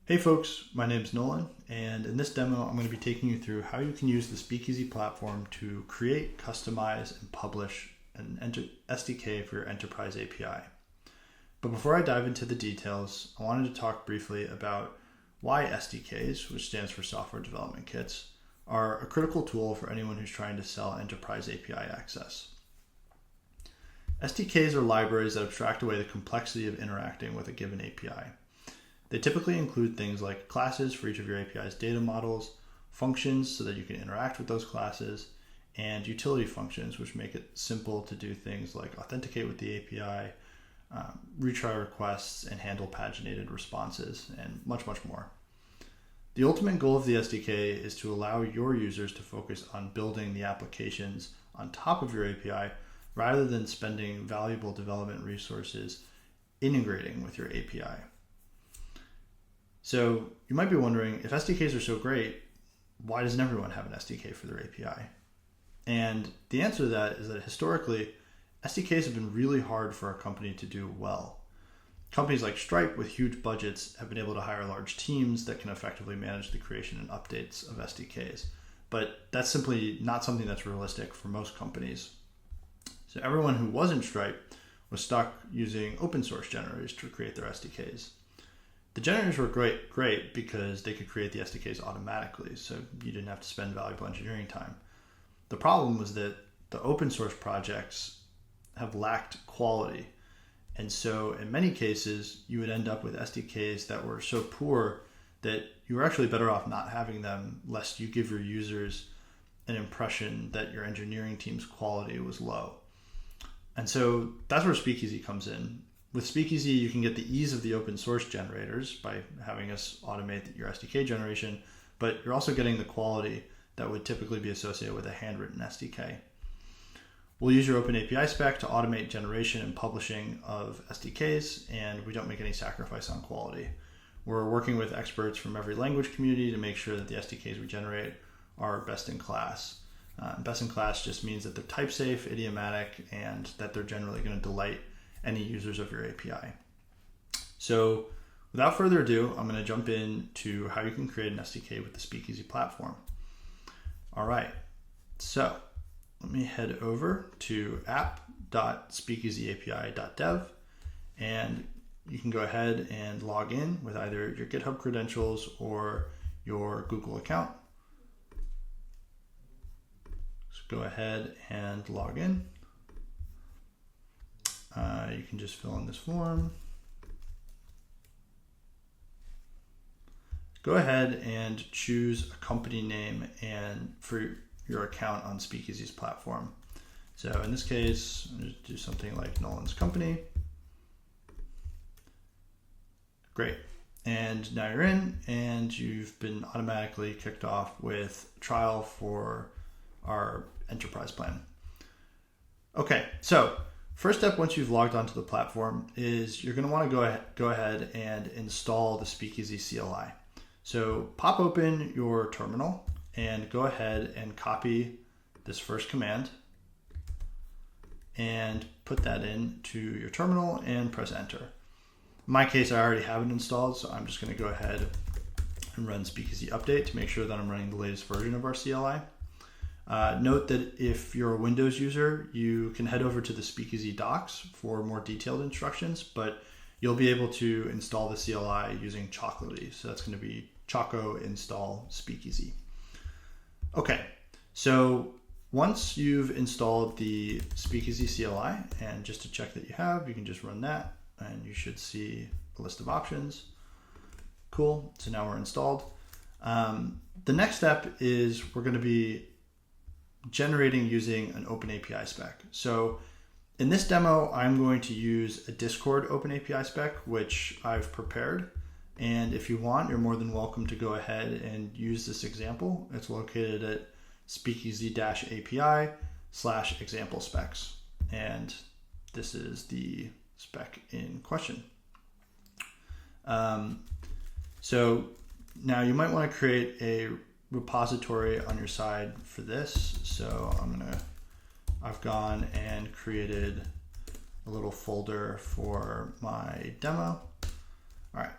Hey folks, my name is Nolan, and in this demo I'm going to be taking you through how you can use the Speakeasy platform to create, customize, and publish an SDK for your enterprise API. But before I dive into the details, I wanted to talk briefly about why SDKs, which stands for Software Development Kits, are a critical tool for anyone who's trying to sell enterprise API access. SDKs are libraries that abstract away the complexity of interacting with a given API. They typically include things like classes for each of your API's data models, functions so that you can interact with those classes, and utility functions, which make it simple to do things like authenticate with the API, retry requests, and handle paginated responses, and much, much more. The ultimate goal of the SDK is to allow your users to focus on building the applications on top of your API rather than spending valuable development resources integrating with your API. So you might be wondering, if SDKs are so great, why doesn't everyone have an SDK for their API? And the answer to that is that historically, SDKs have been really hard for a company to do well. Companies like Stripe with huge budgets have been able to hire large teams that can effectively manage the creation and updates of SDKs. But that's simply not something that's realistic for most companies. So everyone who wasn't Stripe was stuck using open source generators to create their SDKs. The generators were great because they could create the SDKs automatically, so you didn't have to spend valuable engineering time. The problem was that the open source projects have lacked quality. And so in many cases, you would end up with SDKs that were so poor that you were actually better off not having them, lest you give your users an impression that your engineering team's quality was low. And so that's where Speakeasy comes in. With Speakeasy, you can get the ease of the open source generators by having us automate your SDK generation, but you're also getting the quality that would typically be associated with a handwritten SDK. We'll use your Open API spec to automate generation and publishing of SDKs, and we don't make any sacrifice on quality. We're working with experts from every language community to make sure that the SDKs we generate are best in class. Best in class just means that they're type safe, idiomatic, and that they're generally going to delight any users of your API. So without further ado, I'm going to jump into how you can create an SDK with the Speakeasy platform. All right, so let me head over to app.speakeasyapi.dev, and you can go ahead and log in with either your GitHub credentials or your Google account. So go ahead and log in. You can just fill in this form. Go ahead and choose a company name and for your account on Speakeasy's platform. So in this case, I'm going to do something like Nolan's Company. Great. And now you're in, and you've been automatically kicked off with trial for our enterprise plan. Okay, so first step once you've logged onto the platform is you're going to want to go ahead and install the Speakeasy CLI. So pop open your terminal and go ahead and copy this first command and put that into your terminal and press enter. In my case, I already have it installed, so I'm just going to go ahead and run Speakeasy update to make sure that I'm running the latest version of our CLI. Note that if you're a Windows user, you can head over to the Speakeasy docs for more detailed instructions, but you'll be able to install the CLI using Chocolatey. So that's going to be Choco install Speakeasy. Okay, so once you've installed the Speakeasy CLI, and just to check that you have, you can just run that, and you should see a list of options. Cool, so now we're installed. The next step is we're going to be generating using an Open API spec. So in this demo, I'm going to use a Discord Open API spec, which I've prepared. And if you want, you're more than welcome to go ahead and use this example. It's located at speakeasy-api/example specs. And this is the spec in question. So now you might want to create a repository on your side for this. So I've gone and created a little folder for my demo. All right,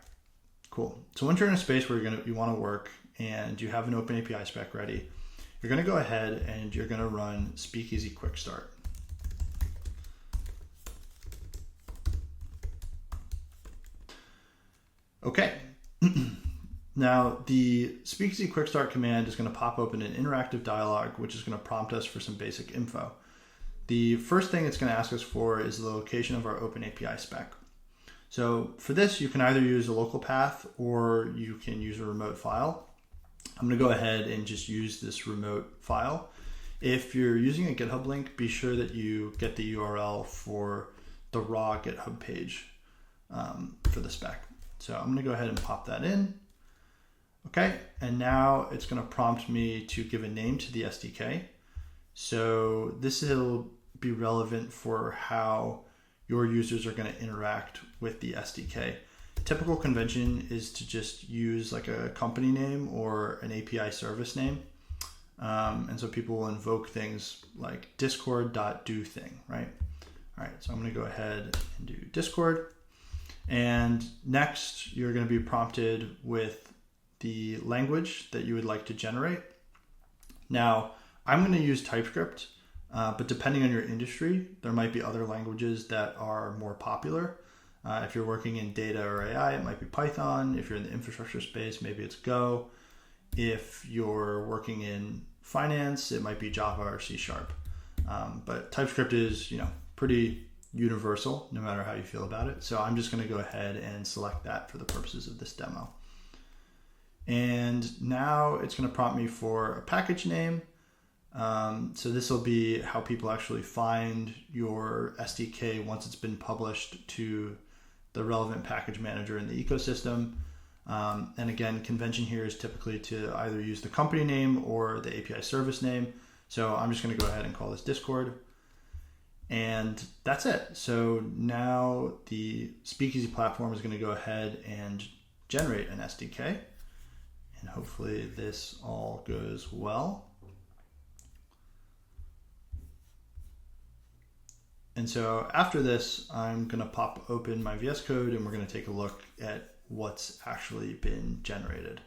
Cool. So once you're in a space where you want to work and you have an open API spec ready, you're going to go ahead and you're going to run Speakeasy Quick Start. Okay. Now the Speakeasy Quick Start command is going to pop open an interactive dialog, which is going to prompt us for some basic info. The first thing it's going to ask us for is the location of our open API spec. So for this, you can either use a local path or you can use a remote file. I'm going to go ahead and just use this remote file. If you're using a GitHub link, be sure that you get the URL for the raw GitHub page for the spec. So I'm going to go ahead and pop that in. Okay, and now it's going to prompt me to give a name to the SDK. So this will be relevant for how your users are going to interact with the SDK. Typical convention is to just use like a company name or an API service name. And so people will invoke things like discord.dothing, right? All right, so I'm going to go ahead and do Discord. And next, you're going to be prompted with the language that you would like to generate. Now, I'm going to use TypeScript, but depending on your industry, there might be other languages that are more popular. If you're working in data or AI, it might be Python. If you're in the infrastructure space, maybe it's Go. If you're working in finance, it might be Java or C#. But TypeScript is, pretty universal, no matter how you feel about it. So I'm just going to go ahead and select that for the purposes of this demo. And now it's going to prompt me for a package name. So this will be how people actually find your SDK once it's been published to the relevant package manager in the ecosystem. And again, convention here is typically to either use the company name or the API service name. So I'm just going to go ahead and call this Discord. And that's it. So now the Speakeasy platform is going to go ahead and generate an SDK. And hopefully this all goes well. And so after this, I'm going to pop open my VS Code and we're going to take a look at what's actually been generated.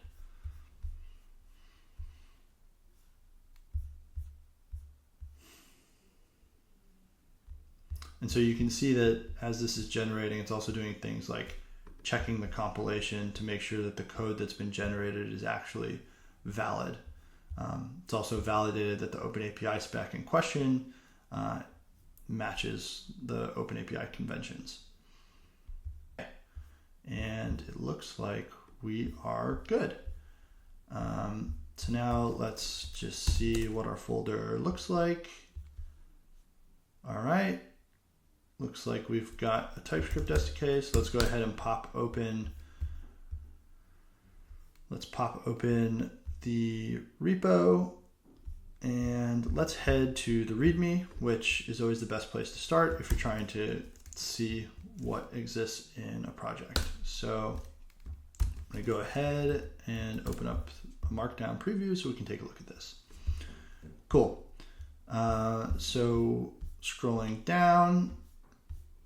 And so you can see that as this is generating, it's also doing things like checking the compilation to make sure that the code that's been generated is actually valid. It's also validated that the OpenAPI spec in question matches the OpenAPI conventions. And it looks like we are good. So now let's just see what our folder looks like. All right. Looks like we've got a TypeScript SDK. So let's go ahead and pop open the repo. And let's head to the README, which is always the best place to start if you're trying to see what exists in a project. So I'm going to go ahead and open up a markdown preview so we can take a look at this. Cool. So scrolling down,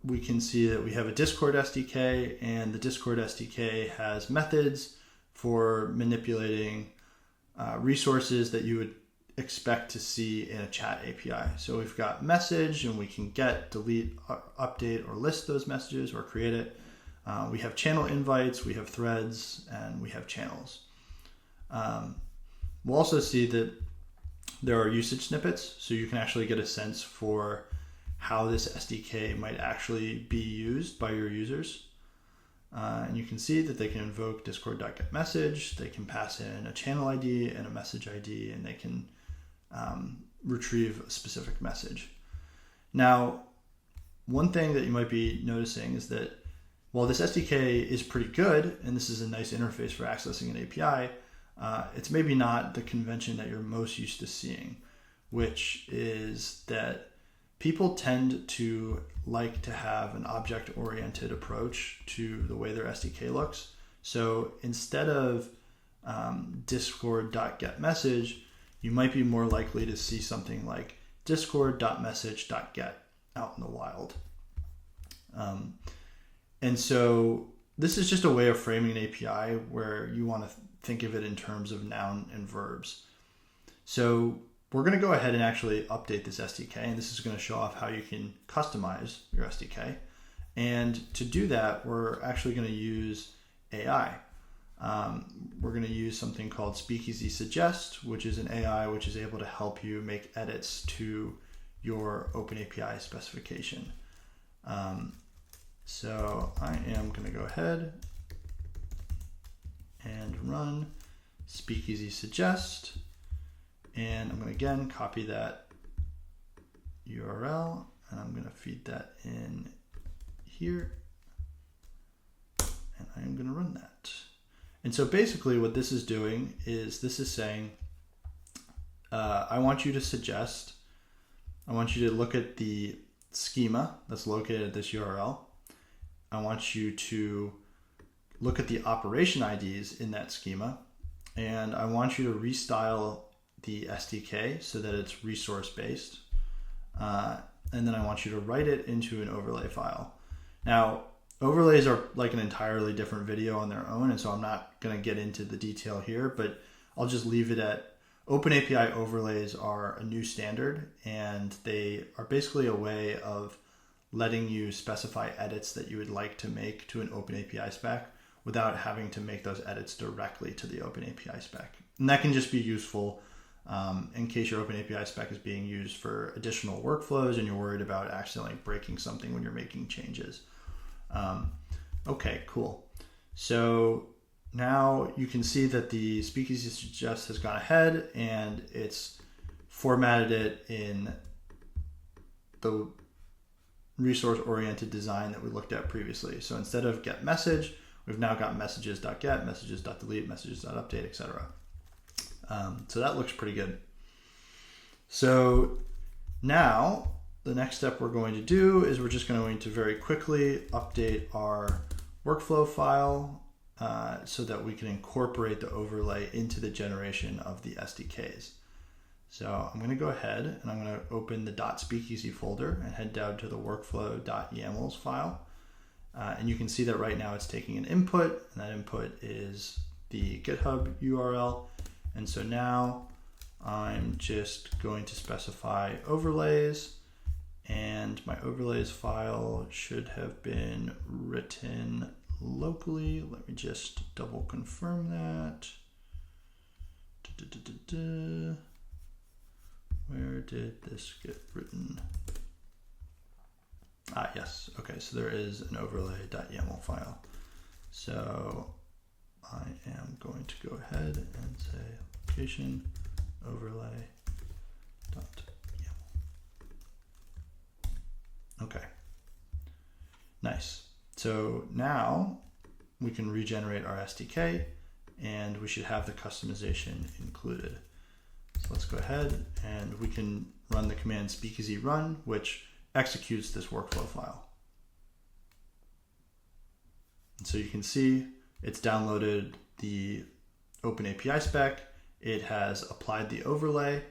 we can see that we have a Discord SDK, and the Discord SDK has methods for manipulating resources that you would expect to see in a chat API. So we've got message, and we can get, delete, update, or list those messages or create it. We have channel invites, we have threads, and we have channels. We'll also see that there are usage snippets, so you can actually get a sense for how this SDK might actually be used by your users. And you can see that they can invoke discord.getMessage, they can pass in a channel ID and a message ID, and they can retrieve a specific message. Now, one thing that you might be noticing is that while this SDK is pretty good, and this is a nice interface for accessing an API, it's maybe not the convention that you're most used to seeing, which is that people tend to like to have an object-oriented approach to the way their SDK looks. So instead of discord.getMessage, you might be more likely to see something like discord.message.get out in the wild. And so this is just a way of framing an API where you want to think of it in terms of noun and verbs. So we're going to go ahead and actually update this SDK, and this is going to show off how you can customize your SDK. And to do that, we're actually going to use AI. We're going to use something called Speakeasy Suggest, which is an AI which is able to help you make edits to your OpenAPI specification. So I am going to go ahead and run Speakeasy Suggest, and I'm going to again copy that URL, and I'm going to feed that in here, and I am going to run that. And so basically what this is doing is this is saying, I want you to look at the schema that's located at this URL. I want you to look at the operation IDs in that schema, and I want you to restyle the SDK so that it's resource based. And then I want you to write it into an overlay file. Now, overlays are like an entirely different video on their own, and so I'm not going to get into the detail here, but I'll just leave it at OpenAPI overlays are a new standard, and they are basically a way of letting you specify edits that you would like to make to an OpenAPI spec without having to make those edits directly to the OpenAPI spec. And that can just be useful in case your OpenAPI spec is being used for additional workflows and you're worried about accidentally breaking something when you're making changes. Okay, cool. So now you can see that the Speakeasy Suggest has gone ahead and it's formatted it in the resource-oriented design that we looked at previously. So instead of get message, we've now got messages.get, messages.delete, messages.update, etc. So that looks pretty good. So now the next step we're going to do is we're just going to very quickly update our workflow file so that we can incorporate the overlay into the generation of the SDKs. So I'm going to go ahead and I'm going to open the .speakeasy folder and head down to the workflow.yamls file. And you can see that right now it's taking an input, and that input is the GitHub URL. And so now I'm just going to specify overlays, and my overlays file should have been written locally. Let me just double confirm that. Where did this get written? Yes. Okay, so there is an overlay.yaml file. So I am going to go ahead and say application overlay.yaml. Okay. Nice. So now we can regenerate our SDK and we should have the customization included. So let's go ahead and we can run the command speakeasy run, which executes this workflow file. And so you can see it's downloaded the OpenAPI spec, it has applied the overlay,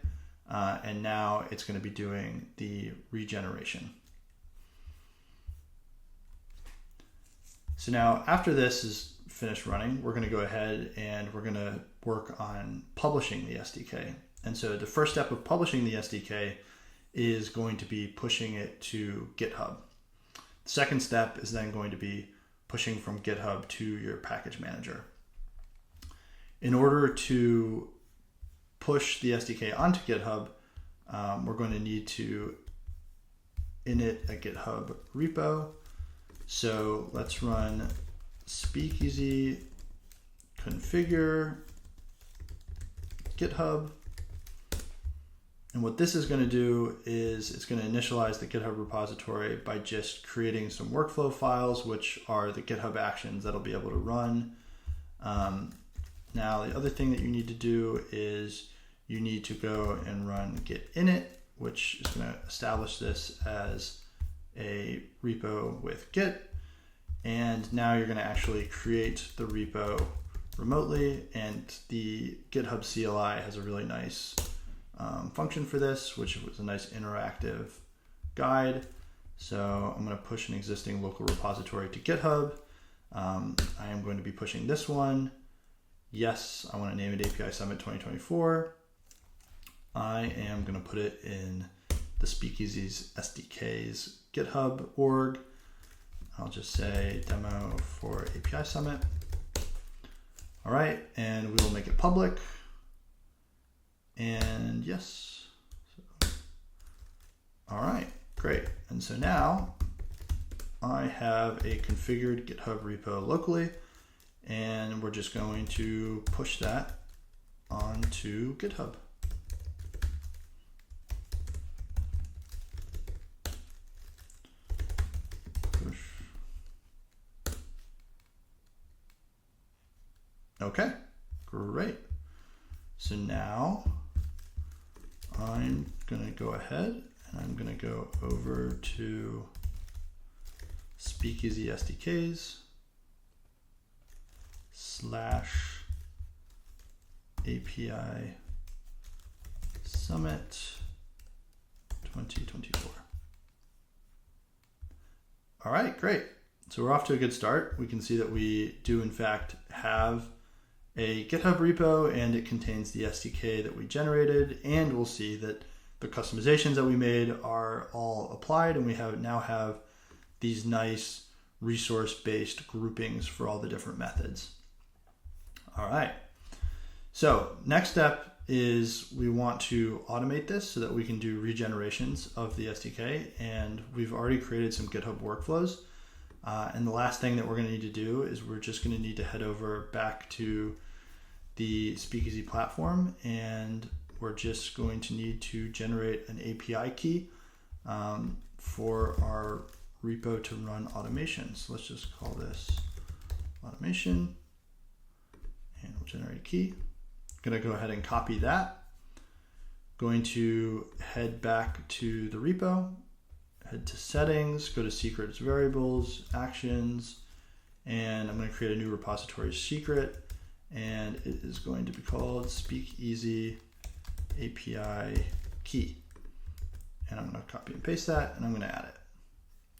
and now it's going to be doing the regeneration. So now after this is finished running, we're going to go ahead and we're going to work on publishing the SDK. And so the first step of publishing the SDK is going to be pushing it to GitHub. The second step is then going to be pushing from GitHub to your package manager. In order to push the SDK onto GitHub, we're going to need to init a GitHub repo. So let's run speakeasy configure GitHub. And what this is going to do is it's going to initialize the GitHub repository by just creating some workflow files, which are the GitHub actions that'll be able to run. Now, the other thing that you need to do is you need to go and run git init, which is going to establish this as a repo with Git. And now you're going to actually create the repo remotely, and the GitHub CLI has a really nice function for this, which was a nice interactive guide. So I'm going to push an existing local repository to GitHub. I am going to be pushing this one. Yes, I want to name it API Summit 2024. I am going to put it in the Speakeasy's SDKs GitHub org. I'll just say demo for API Summit. All right, and we will make it public. And yes. All right, great. And so now I have a configured GitHub repo locally, and we're just going to push that onto GitHub. Push. Okay, great. So now I'm going to go ahead and I'm going to go over to Speakeasy SDKs / API Summit 2024. All right, great. So we're off to a good start. We can see that we do in fact have a GitHub repo and it contains the SDK that we generated, and we'll see that the customizations that we made are all applied, and we now have these nice resource-based groupings for all the different methods. All right. So next step is we want to automate this so that we can do regenerations of the SDK, and we've already created some GitHub workflows. And the last thing that we're going to need to do is we're just going to need to head over back to the Speakeasy platform, and we're just going to need to generate an API key for our repo to run automation. So let's just call this automation, and we'll generate a key. Going to go ahead and copy that. Going to head back to the repo, head to settings, go to secrets, variables, actions, and I'm going to create a new repository secret, and it is going to be called Speakeasy API key. And I'm going to copy and paste that, and I'm going to add it.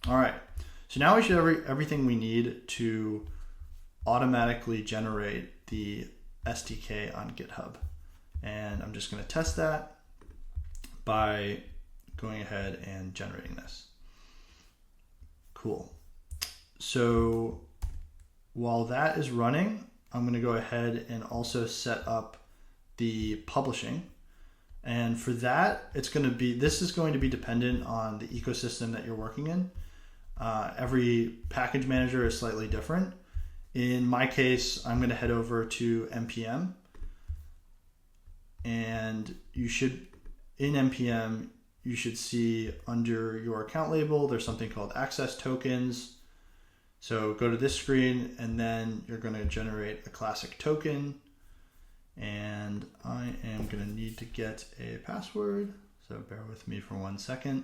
All right. So now we should have everything we need to automatically generate the SDK on GitHub. And I'm just going to test that by going ahead and generating this. Cool. So while that is running, I'm going to go ahead and also set up the publishing. And for that, this is going to be dependent on the ecosystem that you're working in. Every package manager is slightly different. In my case, I'm going to head over to NPM, and in NPM, you should see under your account label, there's something called access tokens. So go to this screen, and then you're going to generate a classic token, and I am going to need to get a password. So bear with me for 1 second.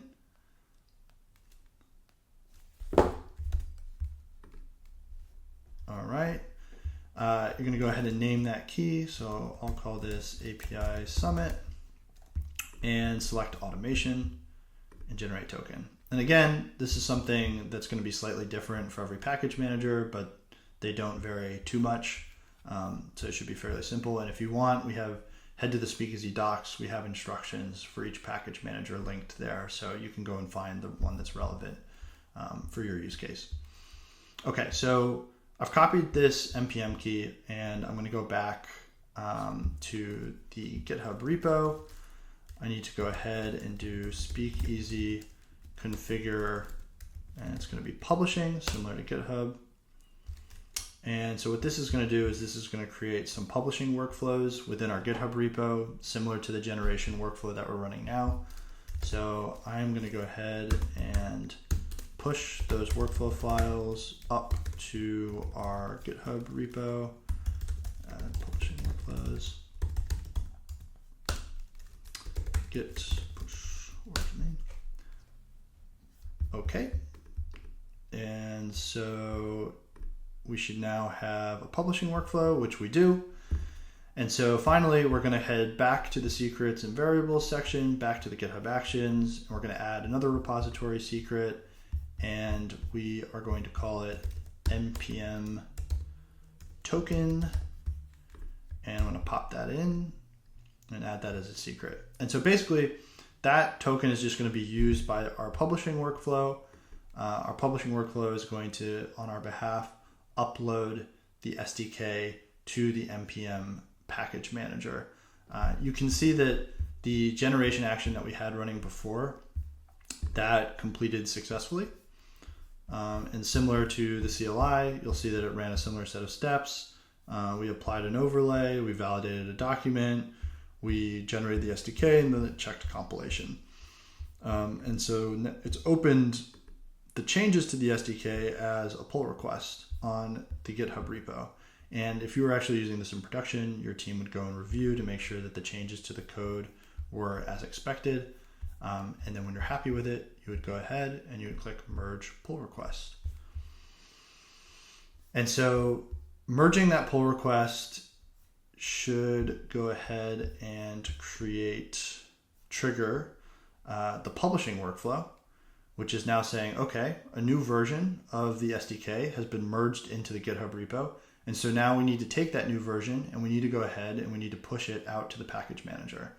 All right, you're going to go ahead and name that key. So I'll call this API Summit and select automation and generate token. And again, this is something that's going to be slightly different for every package manager, but they don't vary too much. So it should be fairly simple. And if you want, head to the Speakeasy docs. We have instructions for each package manager linked there. So you can go and find the one that's relevant for your use case. Okay, so I've copied this NPM key, and I'm going to go back to the GitHub repo. I need to go ahead and do Speakeasy configure, and it's going to be publishing, similar to GitHub. And so what this is going to do is this is going to create some publishing workflows within our GitHub repo, similar to the generation workflow that we're running now. So I'm going to go ahead and push those workflow files up to our GitHub repo, publishing workflows, git push origin. Okay, and so we should now have a publishing workflow, which we do. And so finally, we're going to head back to the secrets and variables section, back to the GitHub actions, and we're going to add another repository secret, and we are going to call it npm token, and I'm going to pop that in and add that as a secret. And so basically that token is just going to be used by our publishing workflow. Our publishing workflow is going to, on our behalf, upload the SDK to the npm package manager. You can see that the generation action that we had running before, that completed successfully. And similar to the CLI, you'll see that it ran a similar set of steps. We applied an overlay, we validated a document, we generated the SDK, and then it checked compilation. And so it's opened the changes to the SDK as a pull request on the GitHub repo. And if you were actually using this in production, your team would go and review to make sure that the changes to the code were as expected. And then when you're happy with it, you would go ahead and you would click merge pull request. And so merging that pull request should go ahead and trigger the publishing workflow, which is now saying, okay, a new version of the SDK has been merged into the GitHub repo. And so now we need to take that new version and we need to go ahead and we need to push it out to the package manager.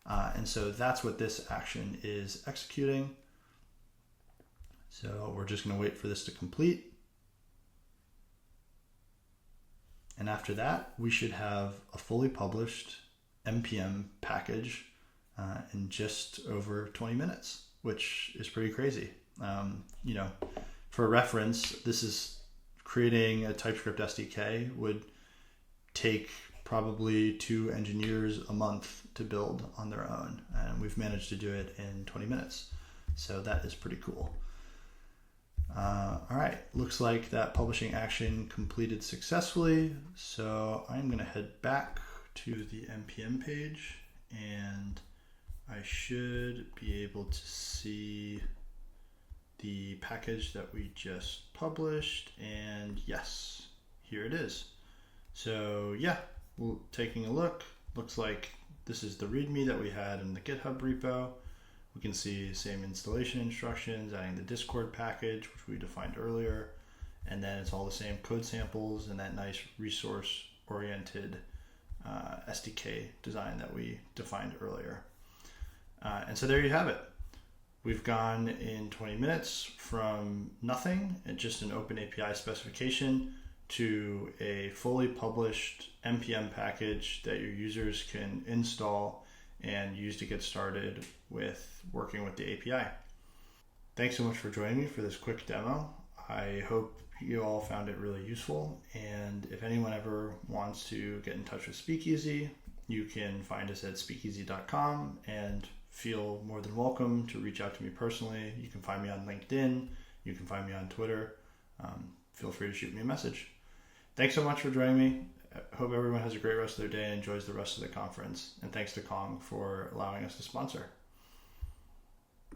And so that's what this action is executing. So we're just going to wait for this to complete. And after that, we should have a fully published npm package in just over 20 minutes, which is pretty crazy. For reference, this is creating a TypeScript SDK would take probably 2 engineers a month to build on their own. And we've managed to do it in 20 minutes. So that is pretty cool. All right, looks like that publishing action completed successfully. So I'm going to head back to the npm page and I should be able to see the package that we just published. And yes, here it is. So yeah, taking a look, looks like this is the README that we had in the GitHub repo. We can see same installation instructions, adding the Discord package, which we defined earlier. And then it's all the same code samples and that nice resource-oriented SDK design that we defined earlier. And so there you have it. We've gone in 20 minutes from nothing and just an open API specification to a fully published npm package that your users can install and use to get started with working with the API. Thanks so much for joining me for this quick demo. I hope you all found it really useful. And if anyone ever wants to get in touch with Speakeasy, you can find us at speakeasy.com and feel more than welcome to reach out to me personally. You can find me on LinkedIn. You can find me on Twitter. Feel free to shoot me a message. Thanks so much for joining me. I hope everyone has a great rest of their day and enjoys the rest of the conference. And thanks to Kong for allowing us to sponsor.